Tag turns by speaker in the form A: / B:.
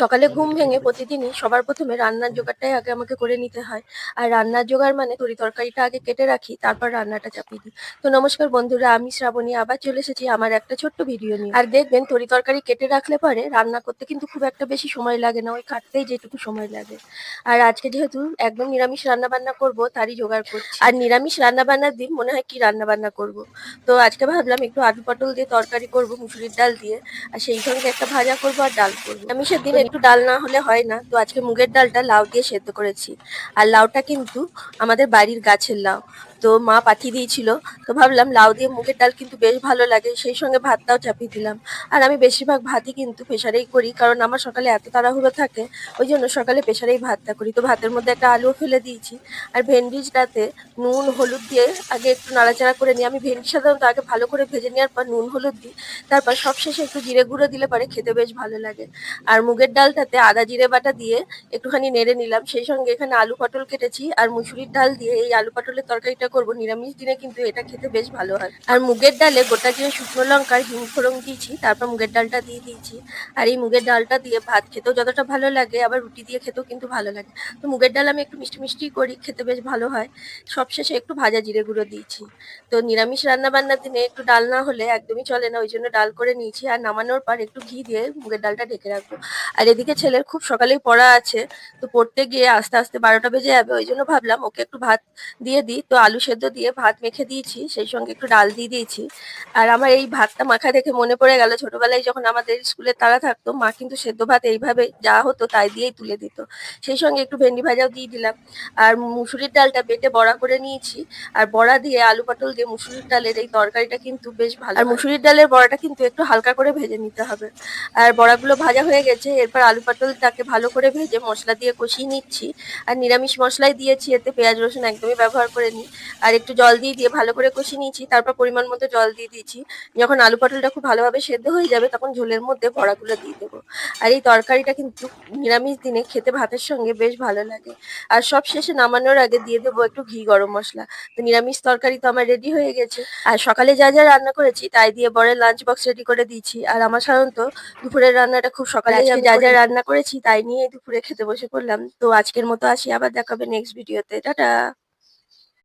A: সকালে ঘুম ভেঙে প্রতিদিনই সবার প্রথমে রান্নার জোগাড়টাই আগে আমাকে করে নিতে হয়। আর রান্নার জোগাড় মানে তরি-তরকারিটা আগে কেটে রাখি, তারপর রান্নাটা চাপিয়ে দিই। তো নমস্কার বন্ধুরা, আমি শ্রাবণী আবার চলে এসেছি আমার একটা ছোট্ট ভিডিও নিয়ে। আর দেখবেন তরি-তরকারি কেটে রাখলে পরে রান্না করতে কিন্তু খুব একটা বেশি সময় লাগে না, ওই কাটতেই যেটুকু সময় লাগে। আর আজকে যেহেতু একদম নিরামিষ রান্না-বান্না করব, তারই জোগাড় করছি। আর নিরামিষ রান্না-বান্নার দিন মনে হয় কি রান্না-বান্না করব। তো আজকে ভাবলাম একটু আলু পটল দিয়ে তরকারি করব মুসুরির ডাল দিয়ে। আর সেই সঙ্গে একটা ভাজা করব আর ডাল করব। নিরামিষের দিন একটু ডাল না হলে হয় না, তো আজকে মুগের ডালটা লাউ দিয়ে সেদ্ধ করেছি। আর লাউটা কিন্তু আমাদের বাড়ির গাছের লাউ, তো মা পাঠিয়ে দিয়েছিল। তো ভাবলাম লাউ দিয়ে মুগের ডাল কিন্তু বেশ ভালো লাগে, সেই সঙ্গে ভাতটাও চাপিয়ে দিলাম। আর আমি বেশিরভাগ ভাতই কিন্তু প্রেসারেই করি, কারণ আমার সকালে এত তাড়াহুড়ো থাকে, ওই জন্য সকালে প্রেসারেই ভাতটা করি। তো ভাতের মধ্যে একটা আলুও ফেলে দিয়েছি। আর ভেন্ডিটাতে নুন হলুদ দিয়ে আগে একটু নাড়াচাড়া করে নিই। আমি ভেন্ডি সাধারণত আগে ভালো করে ভেজে নেওয়ার পর নুন হলুদ দিই, তারপর সবশেষে একটু জিরে গুঁড়ো দিলে পরে খেতে বেশ ভালো লাগে। আর মুগের ডালটাতে আদা জিরে বাটা দিয়ে একটুখানি নেড়ে নিলাম, সেই সঙ্গে এখানে আলু পটল কেটেছি আর মুসুরির ডাল দিয়ে এই আলু পটলের তরকারিটা করব। নিরামিষ দিনে কিন্তু এটা খেতে বেশ ভালো হয়। আর মুগের ডালে গোটা জিরে শুকনো লঙ্কা আর হিং ফোড়ন দিয়েছি, তারপর মুগের ডালটা দিয়ে দিয়েছি। আর এই মুগের ডালটা দিয়ে ভাত খেতেও যতটা ভালো লাগে, আবার রুটি দিয়ে খেতেও কিন্তু ভালো লাগে। তো মুগের ডাল আমি একটু মিষ্টি মিষ্টি করি, খেতে বেশ ভালো হয়। সবশেষে একটু ভাজা জিরে গুঁড়ো দিয়েছি। তো নিরামিষ রান্না বান্নার দিনে একটু ডাল না হলে একদমই চলে না, ওই জন্য ডাল করে নিয়েছি। আর নামানোর পর একটু ঘি দিয়ে মুগের ডালটা ঢেকে রাখবো। আর এদিকে ছেলের খুব সকালেই পড়া আছে, তো পড়তে গিয়ে আস্তে আস্তে 12টা বেজে যাবে, ওই জন্য ভাবলাম ওকে একটু ভাত দিয়ে দিই। তো আলু সেদ্ধ দিয়ে ভাত মেখে দিয়েছি, সেই সঙ্গে একটু ডাল দিয়ে দিয়েছি। আর আমার এই ভাতটা মাখা দেখে মনে পড়ে গেল, ছোটবেলায় যখন আমাদের স্কুলে তাড়া থাকতো, মা কিন্তু সেদ্ধ ভাত এইভাবে যা হতো তাই দিয়েই তুলে দিত। সেই সঙ্গে একটু ভেন্ডি ভাজাও দিয়ে দিলাম। আর মুসুরির ডালটা বেটে বড়া করে নিয়েছি। আর বড়া দিয়ে আলু পটল দিয়ে মুসুরির ডালের এই তরকারিটা কিন্তু বেশ ভালো। আর মুসুরির ডালের বড়াটা কিন্তু একটু হালকা করে ভেজে নিতে হবে। আর বড়াগুলো ভাজা হয়ে গেছে, এরপর আলু পটলটাকে ভালো করে ভেজে মশলা দিয়ে কষিয়ে নিচ্ছি। আর নিরামিষ মশলাই দিয়েছি, এতে পেঁয়াজ রসুন একদমই ব্যবহার করিনি। আর একটু জল দিয়ে ভালো করে কষিয়ে নিয়েছি, তারপর পরিমাণ মতো জল দিয়ে দিয়েছি। যখন আলু পটলটা খুব ভালোভাবে সেদ্ধ হয়ে যাবে, তখন ঝোলের মধ্যে বড়াগুলো দিয়ে দেবো। আর এই তরকারিটা কিন্তু নিরামিষ দিনে খেতে ভাতের সঙ্গে বেশ ভালো লাগে। আর সব শেষে নামানোর আগে দিয়ে দেবো একটু ঘি গরম মশলা। তো নিরামিষ তরকারি তো আমার রেডি হয়ে গেছে। আর সকালে যা যা রান্না করেছি তাই দিয়ে বরের লাঞ্চ বক্স রেডি করে দিয়েছি। আর আমার সাধারণত দুপুরের রান্নাটা খুব সকালে, আজকে যা যা রান্না করেছি তাই নিয়ে দুপুরে খেতে বসে পড়লাম। তো আজকের মতো আসি, আবার দেখা হবে নেক্সট ভিডিওতে। টাটা।